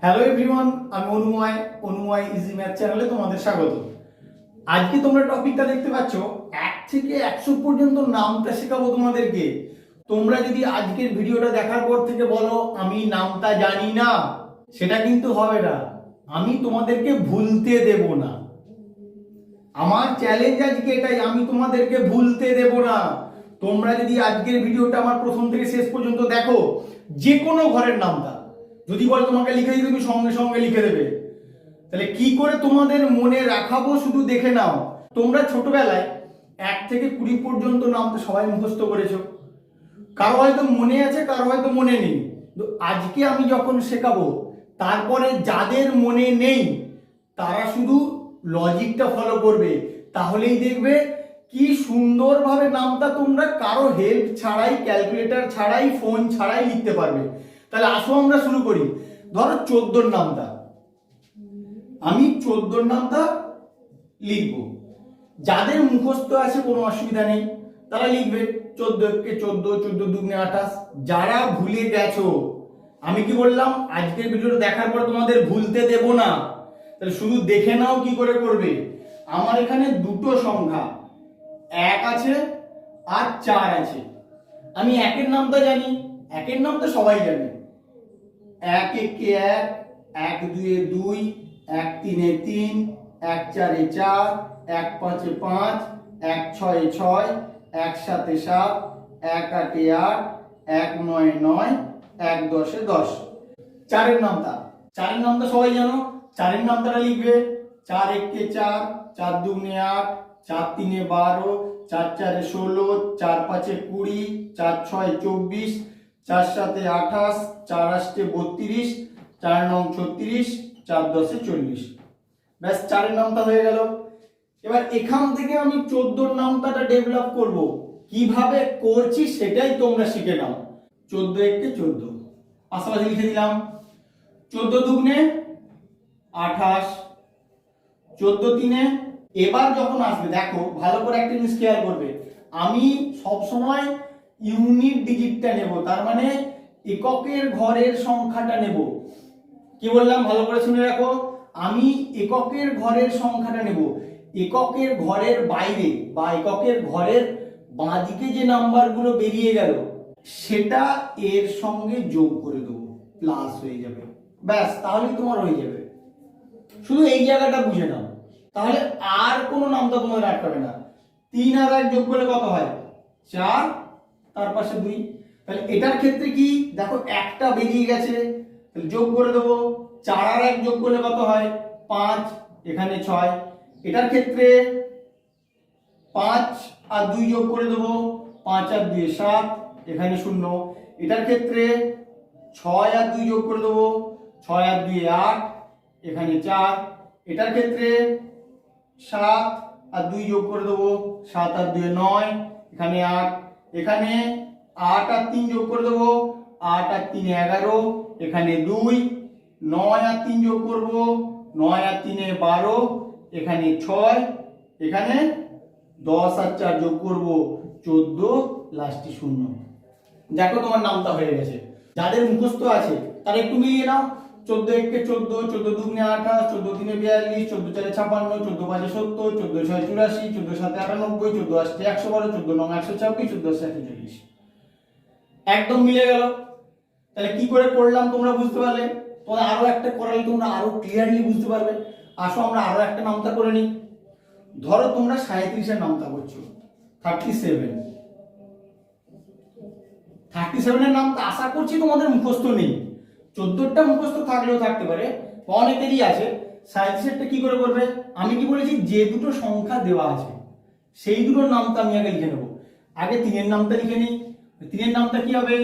Hello everyone, আমি অনুময় easy math চ্যানেলে তোমাদের স্বাগত। আজকে তোমরা টপিকটা দেখতে পাচ্ছ, 1 থেকে 100 পর্যন্ত নামটা শেখাবো তোমাদেরকে। তোমরা যদি আজকের ভিডিওটা দেখার পর থেকে বলো আমি নামটা জানি না, সেটা কিন্তু হবে না। আমি তোমাদেরকে ভুলতে দেব না। আমার চ্যালেঞ্জ আজকে এটাই, আমি তোমাদেরকে ভুলতে দেব না। তোমরা যদি আজকের ভিডিওটা আমার প্রথম থেকে শেষ পর্যন্ত দেখো, যে কোনো ঘরের নামটা যদি বল তোমাকে লিখে দিতে, তুমি সঙ্গে সঙ্গে লিখে দেবে। তাহলে কি করে তোমাদের মনে রাখাবো শুধু দেখে নাও। তোমরা ছোটবেলায় 1 থেকে 20 পর্যন্ত নাম তো সবাই মুখস্থ করেছো। কারো হয়তো মনে আছে, কারো হয়তো মনে নেই। তো আজকে আমি যখন শেখাবো, তারপরে যাদের মনে নেই তারা শুধু লজিকটা ফলো করবে, তাহলেই দেখবে কি সুন্দরভাবে নামটা তোমরা কারো হেল্প ছাড়াই, ক্যালকুলেটর ছাড়াই, ফোন ছাড়াই লিখতে পারবে। তাহলে আসো আমরা শুরু করি। ধরো 14 নামটা, আমি 14 নামটা লিখবো। যাদের মুখস্থ আছে কোনো অসুবিধা নেই, তারা লিখবে 14 কে 14, 14 দুগুণে 28। যারা ভুলে গেছো, আমি কি বললাম, আজকের ভিডিওটা দেখার পর তোমাদের ভুলতে দেব না। তাহলে শুধু দেখে নাও কি করে করবে। আমার এখানে দুটো সংখ্যা 1 আছে আর 4 আছে। আমি একের নামটা জানি, একের নাম তো সবাই জানে। 1 একে 1, 1 2 2, 1 3 3, 1 4 4, 1 5 5, 1 6 6, 1 7 7, 1 8 8, 1 9 9, 1 10 10। চারের নামটা সবাই জানো। চারের নামটা লিখবে 4 একে 4, 4 দুগুণে 8, 4 3 12, 4 4 16, 4 5 20, 4 6 24, 4 7 28, 4 8 32, 4 9 36, 4 10 40। ব্যাস, চারের নামটা হয়ে গেল। এবার এখান থেকে আমি 14 নামটা ডেভেলপ করব, কিভাবে করছি সেটাই তোমরা শিখে নাও। 14 একে 14 পাশাপাশি লিখে দিলাম। 14 দুগুণে 28, 14 তিনে। এবার যখন আসবে দেখো ভালো করে একটা জিনিস খেয়াল করবে, আমি সব সময় ইউনিট ডিজিটটা নেব, তার মানে এককের ঘরের সংখ্যাটা নেব। কি বললাম ভালো করে শুনে রাখো, আমি এককের ঘরের সংখ্যাটা নেব। এককের ঘরের বাইরে বা এককের ঘরের বাঁদিকে যে নাম্বারগুলো বেরিয়ে গেল সেটা এর সঙ্গে যোগ করে দেবো, প্লাস হয়ে যাবে। ব্যাস, তাহলেই তোমার হয়ে যাবে। শুধু এই জায়গাটা বুঝে নাও, তাহলে আর কোনো নামটা তোমার আটকাবে না। 3 আর 1 যোগ করলে কত হয়? 4, তার পাশে 2। তাহলে এটার ক্ষেত্রে কি দেখো, একটা বেরিয়ে গেছে, তাহলে যোগ করে দেবো। 4 আর 1 যোগ করলে কত হয়? 5, এখানে 6। এটার ক্ষেত্রে 5 আর 2 যোগ করে দেবো, 5 আর 2 7, এখানে 0। এটার ক্ষেত্রে 6 আর 2 যোগ করে দেবো, 6 আর 2 8, এখানে 4। এটার ক্ষেত্রে 7 আর 2 যোগ করে দেবো, 7 আর 2 9, এখানে 8। এখানে 8 আর 3 যোগ করে দেবো, 8 আর 3 11, এখানে 2। 9 আর 3 যোগ করব, 9 আর 3 12, এখানে 6। এখানে 10 আর 4 যোগ করব, 14, লাস্টে 0। দেখো তোমার নামটা হয়ে গেছে। যাদের মুখস্থ আছে তারা একটু মিলিয়ে নাও। 14 একে 14, 14 দুগুণে 28, 14 তিনে 42, 14 চারে 56, 14 পাঁচে 70, 14 ছয় 84, 14 সাতে 98, 14 আষ্টে 112, 14 নং 126, 14 140। একদম মিলে গেল। তাহলে কি করে করলাম তোমরা বুঝতে পারলে? তোমরা আরো একটা করালে তোমরা আরো ক্লিয়ারলি বুঝতে পারবে। আসো আমরা আরো একটা নামতা করে নিই। ধরো তোমরা 37 এর নামতা করছো, 37। 37 এর নামটা আশা করছি তোমাদের মুখস্থ নেই। 14টা মুখস্থ থাকলেও থাকতে পারে, অনেকেরই আছে। 37টা কি করে করবে? আমি কি বলেছি, যে দুটো সংখ্যা দেওয়া আছে সেই দুটোর নামটা আমি আগে লিখে নেব। আগে 3 এর নামটা লিখে নিই। 3 এর নামটা কি হবে?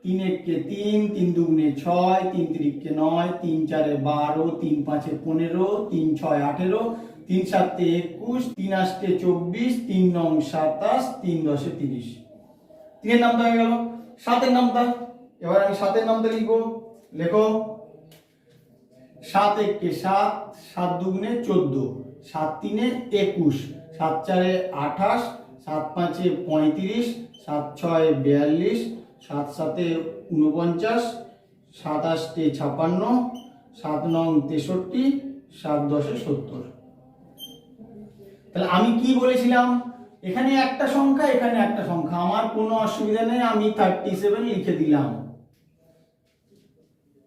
3 একে 3, 3 দুগুণে 6, 3 তিরিকে 9, 3 চারে 12, 3 পাঁচে 15, 3 ছয় 18, 3 সাতে 21, 3 আষ্টে 24, 3 নং 27, 3 দশে 30। 3 এর নামটা হয়ে গেল। 7 এর নামটা, এবার আমি 7 এর নামটা লিখবো। লেখো 7 একে 7, 7 দুগুণে 14, 7 তিনে 21, 7 চারে 28, 7 পাঁচে 35, 7 ছয় 42, 7 সাতে 49, 7 আষ্টে 56, 7 নং 63, 7 10 70। তাহলে আমি কি বলেছিলাম, এখানে একটা সংখ্যা এখানে একটা সংখ্যা, আমার কোনো অসুবিধা নেই, আমি 37 লিখে দিলাম।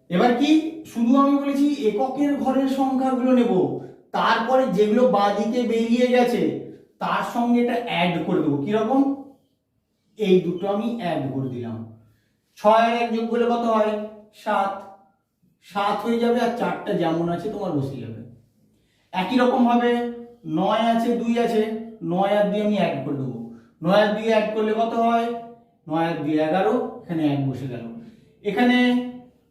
এবার কি শুধু আমি বলেছি এককের ঘরের সংখ্যাগুলো নেব, তারপরে যেগুলো বাঁদিকে বেরিয়ে গেছে তার সঙ্গে এটা অ্যাড করে দেবো। কিরকম, এই দুটো আমি অ্যাড করে দিলাম। 6 আর 1 যোগ করলে কত হয়, 7, 7 হয়ে যাবে, আর 4টা যেমন আছে তোমার বসে যাবে। একই রকম ভাবে 9 আছে 2 আছে, 9 আর 2 আমি অ্যাড করে দেবো। 9 আর 2 অ্যাড করলে কত হয়, 9 আর 2 11, এখানে 1 বসে গেল। এখানে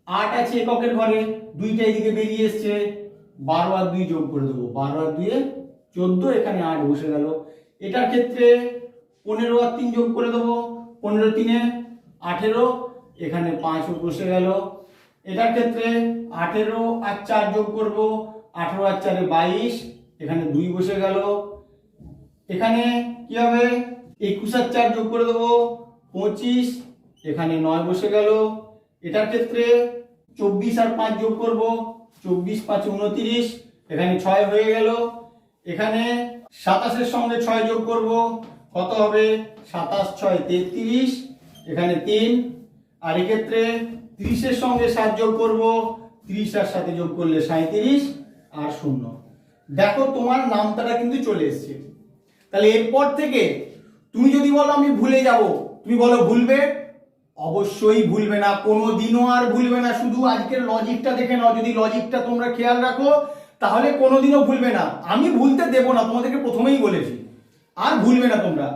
8 আছে এককের ঘরে, 2টা এদিকে বেরিয়ে এসছে, 12 আর 2 যোগ করে দেবো, 12 আর 2 14, এখানে 8 বসে গেল। এটার ক্ষেত্রে 15 আর 3 যোগ করে দেবো, 15 3 18, এখানে 5 বসে গেল। এটার ক্ষেত্রে 18 আর 4 যোগ করব, 18 আর 4 22, এখানে 2 বসে গেল। এখানে কি হবে, 21 আর 4 যোগ করে দেবো, 25, এখানে 9 বসে গেল। এটার ক্ষেত্রে 24 আর 5 যোগ করব, 24 5 29, এখানে 6 হয়ে গেল। এখানে 27 এর সঙ্গে 6 যোগ করব, কত হবে, 27 6 33, এখানে 3। আর এক্ষেত্রে 30 এর সঙ্গে 7 যোগ করব, 30 আর 7 যোগ করলে 37, আর 0। দেখো তোমার নামতাটা কিন্তু চলে এসেছে। তাহলে এরপর থেকে তুমি যদি বলো আমি ভুলে যাব, তুমি বলো ভুলবে, অবশ্যই ভুলবে না, কোনোদিনও আর ভুলবে না। শুধু আজকের লজিকটা দেখে নাও, যদি লজিকটা তোমরা খেয়াল রাখো তাহলে কোনোদিনও ভুলবে না। আমি ভুলতে দেব না, তোমাদেরকে প্রথমেই বলেছি, আর ভুলবে না তোমরা।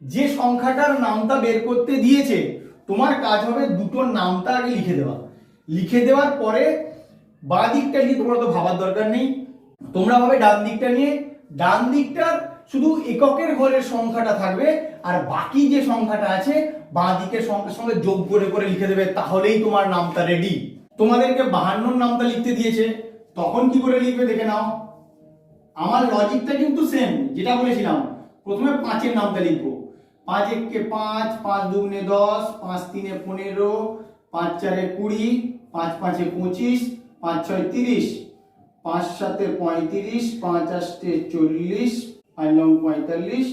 যে সংখ্যাটার নামটা বের করতে দিয়েছে তোমার কাজ হবে দুটোর নামটা আগে লিখে দেওয়া। লিখে দেওয়ার পরে বাঁ দিকটা নিয়ে তোমরা তো ভাবার দরকার নেই, তোমরা ভাবে ডান দিকটা নিয়ে। ডান দিকটার শুধু এককের ঘরের সংখ্যাটা থাকবে, আর বাকি যে সংখ্যাটা আছে বাঁ দিকের সংখ্যার সঙ্গে যোগ করে করে লিখে দেবে, তাহলেই তোমার নামটা রেডি। তোমাদেরকে 52 নামটা লিখতে দিয়েছে, তখন কি করে লিখবে দেখে নাও। আমার লজিকটা কিন্তু সেম, যেটা বলেছিলাম। প্রথমে 5 এর নামটা লিখবো, 5 1 5, 5 2 10, 5 3 15, 5 4 20, 5 5 25, 5 6 30, 5 7 35, 5 8 40, 5 9 45,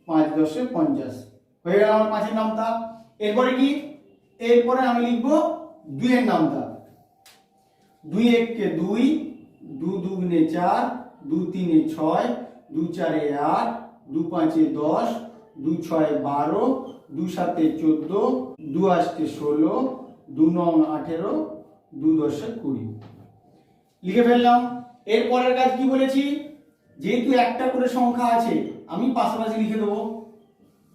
5 10 50। হয়ে গেল আমার 5 এর নামটা। এরপরে কি, এরপরে আমি লিখবো 2 এর নামটা। 2 1 2, 2 2 4, 2 3 6, 2 4 8, 2 5 10, 2 6 12, 2 7 14, 2 8 16, 2 9 18, 2 10 20। লিখে ফেললাম। এরপরের কাজ কি বলেছি, যেহেতু একটা করে সংখ্যা আছে আমি পাশাপাশি লিখে দেবো,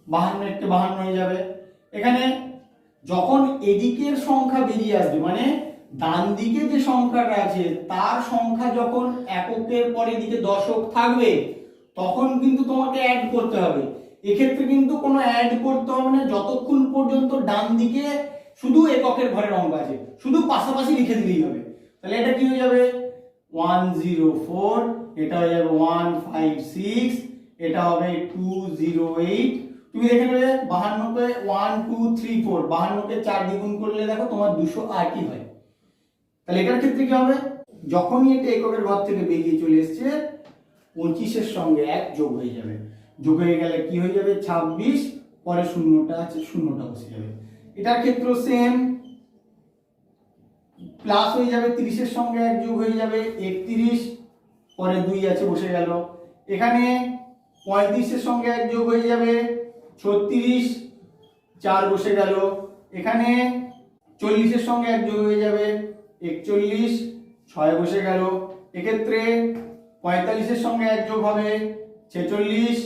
52 একটা 52 হয়ে যাবে। এখানে যখন এদিকের সংখ্যা বেরিয়ে আসবে, মানে ডান দিকে যে সংখ্যাটা আছে তার সংখ্যা যখন এককের পরে দিকে দশক থাকবে তখন কিন্তু তোমাকে অ্যাড করতে হবে। এক্ষেত্রে কিন্তু কোনো অ্যাড করতে হবে না যতক্ষণ পর্যন্ত ডান দিকে শুধু এককের ঘরের অঙ্ক আছে, শুধু পাশাপাশি লিখে দিলেই হবে। তাহলে এটা কি হয়ে যাবে, 104, এটা হয়ে যাবে 156, এটা হবে 208। তুমি দেখে নেবে 52 কে 1 2 3 4, 52 কে 4 দিয়ে গুণ করলে দেখো তোমার 208ই হয়। তাহলে এটার ক্ষেত্রে কি হবে, যখনই এটা এককের ঘর থেকে বেরিয়ে চলে এসছে 25 এর সঙ্গে 1 যোগ হয়ে যাবে, যোগ হয়ে গেলে কি হয়ে যাবে 26, পরে শূন্যটা আছে শূন্যটা বসে যাবে। এটার ক্ষেত্রে সেম, প্লাস হয়ে যাবে 30 এর সঙ্গে 1 যোগ হয়ে যাবে 31, পরে 2 আছে বসে গেল। এখানে 35 এর সঙ্গে 1 যোগ হয়ে যাবে 36, 4 বসে গেল। এখানে 40 এর সঙ্গে 1 যোগ হয়ে যাবে 41, 6 বসে গেল। এক্ষেত্রে 45 এর সঙ্গে 1 যোগ হবে 46,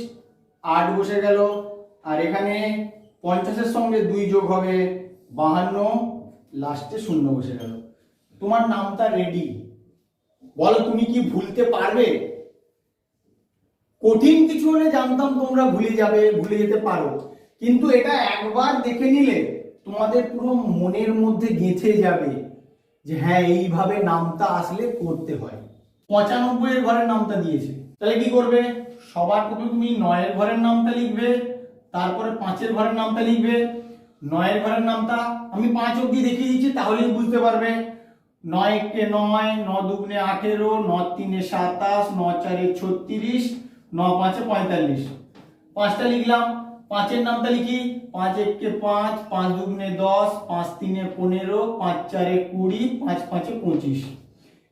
8 বসে গেল। আর এখানে 50 এর সঙ্গে 2 যোগ হবে 52, লাস্টে 0 বসে গেল। তোমার নামটা রেডি। বলো তুমি কি ভুলতে পারবে? কঠিন কিছু হলে জানতাম তোমরা ভুলে যাবে, ভুলে যেতে পারো, কিন্তু এটা একবার দেখে নিলে তোমাদের পুরো মনের মধ্যে গেঁথে যাবে যে হ্যাঁ এইভাবে নামটা আসলে করতে হয়। 95 এর ঘরের নামটা দিয়েছে, তাহলে কি করবে, সবার প্রথমে তুমি 9 এর ঘরের নামটা লিখবে, তারপরে 5 এর ঘরের নামটা লিখবে। 9 এর ঘরের নামটা আমি 5 অবধি দেখিয়ে দিচ্ছি তাহলেই বুঝতে পারবে। 9 একে 9, 9 দুগুণে 18, 9 তিনে 27, 9 চারে 36, 9 পাঁচে 45। পাঁচটা লিখলাম, পাঁচের নামটা লিখি। 5 একে 5, 5 দুগুণে 10, 5 তিনে 15, 5 চারে 20, 5 পাঁচে 25।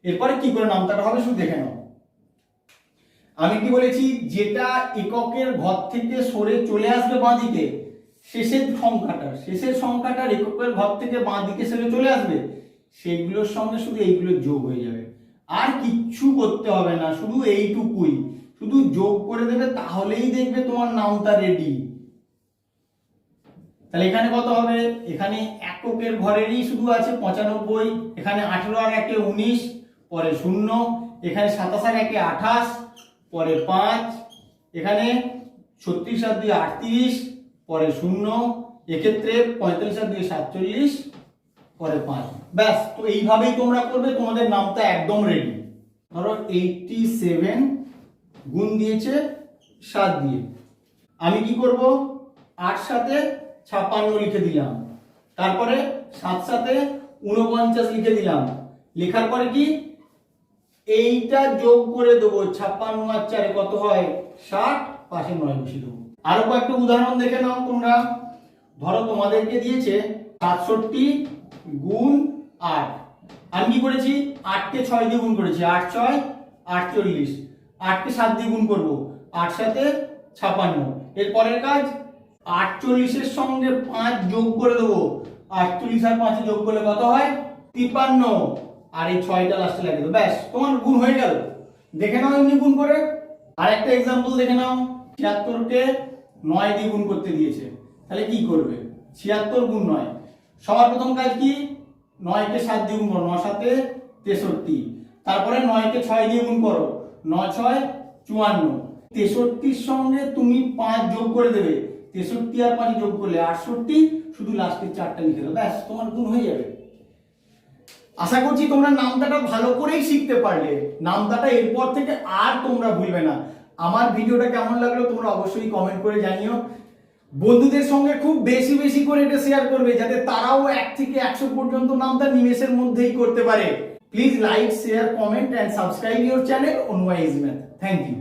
এরপরে কি করে নামটা হবে শুধু দেখে নাও। আমি কি বলেছি, যেটা এককের ঘর থেকে সরে চলে আসবে বাঁদিকে, শেষের সংখ্যাটার এককের ঘর থেকে বাঁদিকে সরে চলে আসবে, সেগুলোর সঙ্গে শুধু এইগুলো যোগ হয়ে যাবে। আর কিচ্ছু করতে হবে না, শুধু এইটুকুই, শুধু যোগ করে দেবে, তাহলেই দেখবে তোমার নামটা রেডি। তাহলে এখানে কত হবে, এখানে এককের ঘরেরই শুধু আছে 95, এখানে 18 আর 1 19, পরে 0, এখানে 27 আর 1 28, পরে 5, এখানে 36 আর 2 38, পরে 0, এক্ষেত্রে 45 আর 2 47, পরে 5। ব্যাস, তো এইভাবেই তোমরা করবে, তোমাদের নামটা একদম রেডি। ধরো 87 গুণ দিয়েছে 7 দিয়ে, আমি কি করব, 8 সাথে 56 লিখে দিলাম, তারপরে 7 সাথে 49 লিখে দিলাম। লেখার পরে কি এইটা যোগ করে দেবো, 56 আর 4 কত হয় 60, পাশে 9 বসিয়ে দেবো। আরো কয়েকটা উদাহরণ দেখে নাও তোমরা। ধরো তোমাদেরকে দিয়েছে 67 গুণ 8, আমি কি করেছি, 8 কে 6 দিয়ে গুণ করেছি, 8 6 48, 8 কে 7 দিয়ে গুণ করবো, 8 সাথে 56। এর পরের কাজ, 48 এর সঙ্গে 5 যোগ করে দেবো, 48 আর 5 যোগ করলে কত হয় 53, আর এই 6টা লাস্টে লাগিয়ে দেবো। ব্যাস, তোমার গুণ হয়ে গেল। দেখে নাও এমনি গুণ করে। আর একটা एग्जांपल দেখে নাও, 76 কে 9 দিয়ে গুণ করতে দিয়েছে, তাহলে কি করবে, 76 গুণ 9। সবার প্রথম কাজ কি, 9 কে 7 দিয়ে গুণ করো, 9 7 63, তারপরে 9 কে 6 দিয়ে গুণ করো, 9 6 54, 63 এর সঙ্গে তুমি 5 যোগ করে দেবে, 63 আর 5 যোগ করলে 68, শুধু লাস্টের 4টা লিখে দাও, ব্যাস তোমার গুণ হয়ে যাবে। আশা করছি তোমরা নামটাটা ভালো করেই শিখতে পারলে, নামটাটা এরপর থেকে আর তোমরা ভুলবে না। আমার ভিডিওটা কেমন লাগলো তোমরা অবশ্যই কমেন্ট করে জানিও। বন্ধুদের সঙ্গে খুব বেশি বেশি করে এটা শেয়ার করবে, যাতে তারাও 1 থেকে 100 পর্যন্ত নামটা নিমেষের মধ্যেই করতে পারে। Please like, share, comment and subscribe your channel Anuya is math. Thank you.